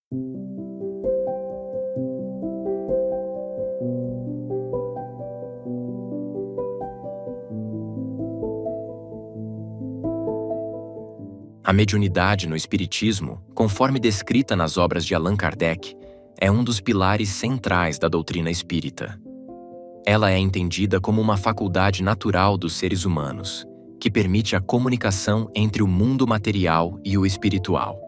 A mediunidade no espiritismo, conforme descrita nas obras de Allan Kardec, é um dos pilares centrais da doutrina espírita. Ela é entendida como uma faculdade natural dos seres humanos, que permite a comunicação entre o mundo material e o espiritual.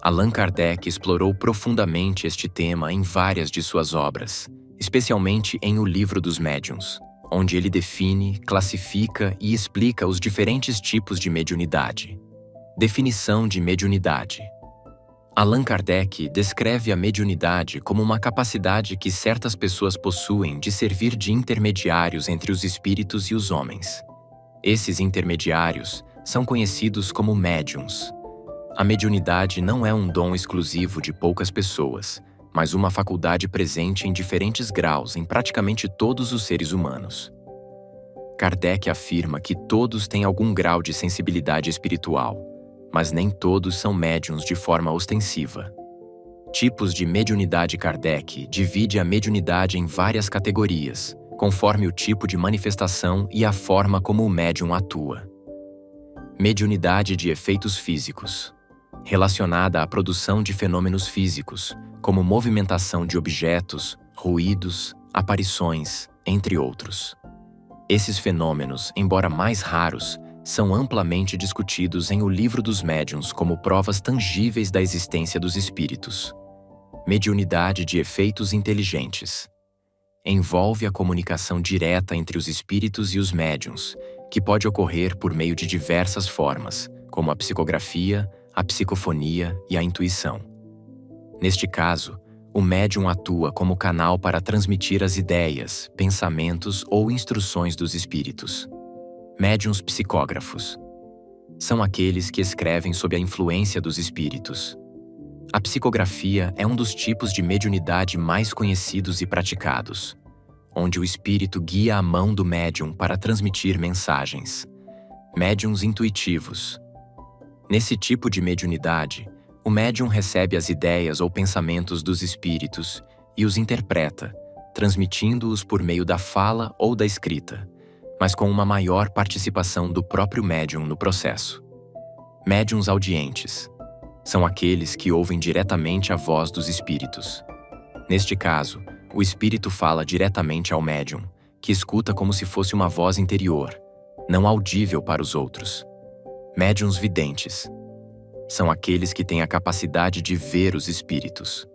Allan Kardec explorou profundamente este tema em várias de suas obras, especialmente em O Livro dos Médiuns, onde ele define, classifica e explica os diferentes tipos de mediunidade. Definição de mediunidade. Allan Kardec descreve a mediunidade como uma capacidade que certas pessoas possuem de servir de intermediários entre os espíritos e os homens. Esses intermediários são conhecidos como médiuns. A mediunidade não é um dom exclusivo de poucas pessoas, mas uma faculdade presente em diferentes graus em praticamente todos os seres humanos. Kardec afirma que todos têm algum grau de sensibilidade espiritual, mas nem todos são médiuns de forma ostensiva. Tipos de mediunidade. Kardec divide a mediunidade em várias categorias, conforme o tipo de manifestação e a forma como o médium atua. Mediunidade de efeitos físicos, relacionada à produção de fenômenos físicos, como movimentação de objetos, ruídos, aparições, entre outros. Esses fenômenos, embora mais raros, são amplamente discutidos em O Livro dos Médiuns como provas tangíveis da existência dos espíritos. Mediunidade de efeitos inteligentes. Envolve a comunicação direta entre os espíritos e os médiuns, que pode ocorrer por meio de diversas formas, como a psicografia, a psicofonia e a intuição. Neste caso, o médium atua como canal para transmitir as ideias, pensamentos ou instruções dos espíritos. Médiuns psicógrafos. São aqueles que escrevem sob a influência dos espíritos. A psicografia é um dos tipos de mediunidade mais conhecidos e praticados, onde o espírito guia a mão do médium para transmitir mensagens. Médiuns intuitivos. Nesse tipo de mediunidade, o médium recebe as ideias ou pensamentos dos espíritos e os interpreta, transmitindo-os por meio da fala ou da escrita, mas com uma maior participação do próprio médium no processo. Médiuns audientes. São aqueles que ouvem diretamente a voz dos espíritos. Neste caso, o espírito fala diretamente ao médium, que escuta como se fosse uma voz interior, não audível para os outros. Médiuns videntes. São aqueles que têm a capacidade de ver os espíritos.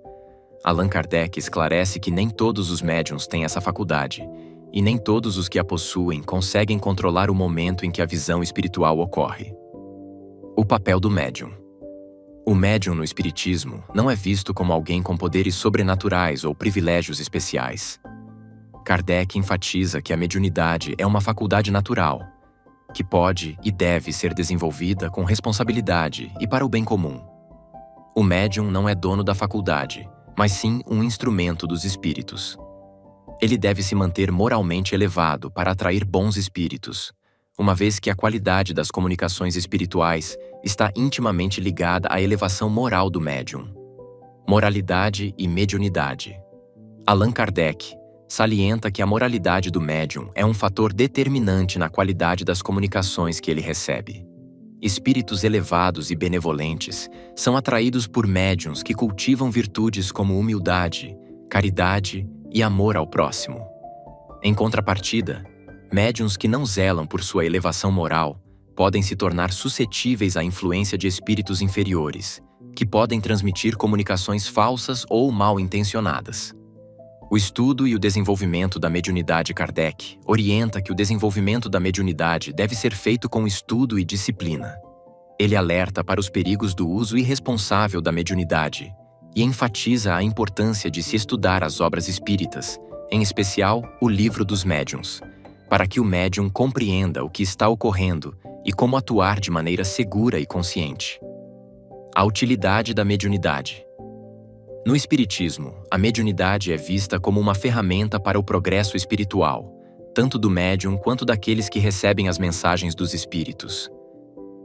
Allan Kardec esclarece que nem todos os médiuns têm essa faculdade, e nem todos os que a possuem conseguem controlar o momento em que a visão espiritual ocorre. O papel do médium. O médium no espiritismo não é visto como alguém com poderes sobrenaturais ou privilégios especiais. Kardec enfatiza que a mediunidade é uma faculdade natural, que pode e deve ser desenvolvida com responsabilidade e para o bem comum. O médium não é dono da faculdade, mas sim um instrumento dos espíritos. Ele deve se manter moralmente elevado para atrair bons espíritos, uma vez que a qualidade das comunicações espirituais está intimamente ligada à elevação moral do médium. Moralidade e mediunidade. Allan Kardec salienta que a moralidade do médium é um fator determinante na qualidade das comunicações que ele recebe. Espíritos elevados e benevolentes são atraídos por médiuns que cultivam virtudes como humildade, caridade e amor ao próximo. Em contrapartida, médiuns que não zelam por sua elevação moral podem se tornar suscetíveis à influência de espíritos inferiores, que podem transmitir comunicações falsas ou mal intencionadas. O estudo e o desenvolvimento da mediunidade. Kardec orienta que o desenvolvimento da mediunidade deve ser feito com estudo e disciplina. Ele alerta para os perigos do uso irresponsável da mediunidade e enfatiza a importância de se estudar as obras espíritas, em especial o Livro dos Médiuns, para que o médium compreenda o que está ocorrendo e como atuar de maneira segura e consciente. A utilidade da mediunidade. No espiritismo, a mediunidade é vista como uma ferramenta para o progresso espiritual, tanto do médium quanto daqueles que recebem as mensagens dos espíritos.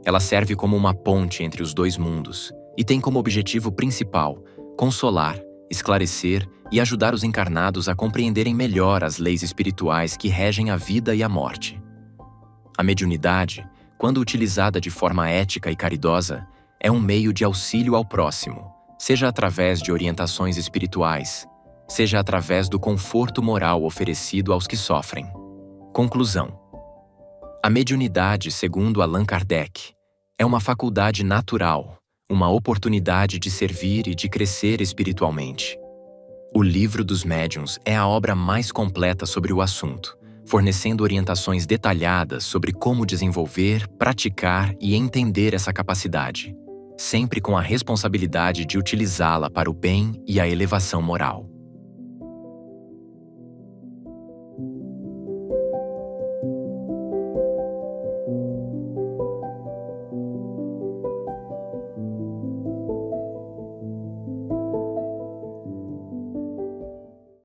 Ela serve como uma ponte entre os dois mundos e tem como objetivo principal consolar, esclarecer e ajudar os encarnados a compreenderem melhor as leis espirituais que regem a vida e a morte. A mediunidade, quando utilizada de forma ética e caridosa, é um meio de auxílio ao próximo, seja através de orientações espirituais, seja através do conforto moral oferecido aos que sofrem. Conclusão. A mediunidade, segundo Allan Kardec, é uma faculdade natural, uma oportunidade de servir e de crescer espiritualmente. O Livro dos Médiuns é a obra mais completa sobre o assunto, fornecendo orientações detalhadas sobre como desenvolver, praticar e entender essa capacidade, sempre com a responsabilidade de utilizá-la para o bem e a elevação moral.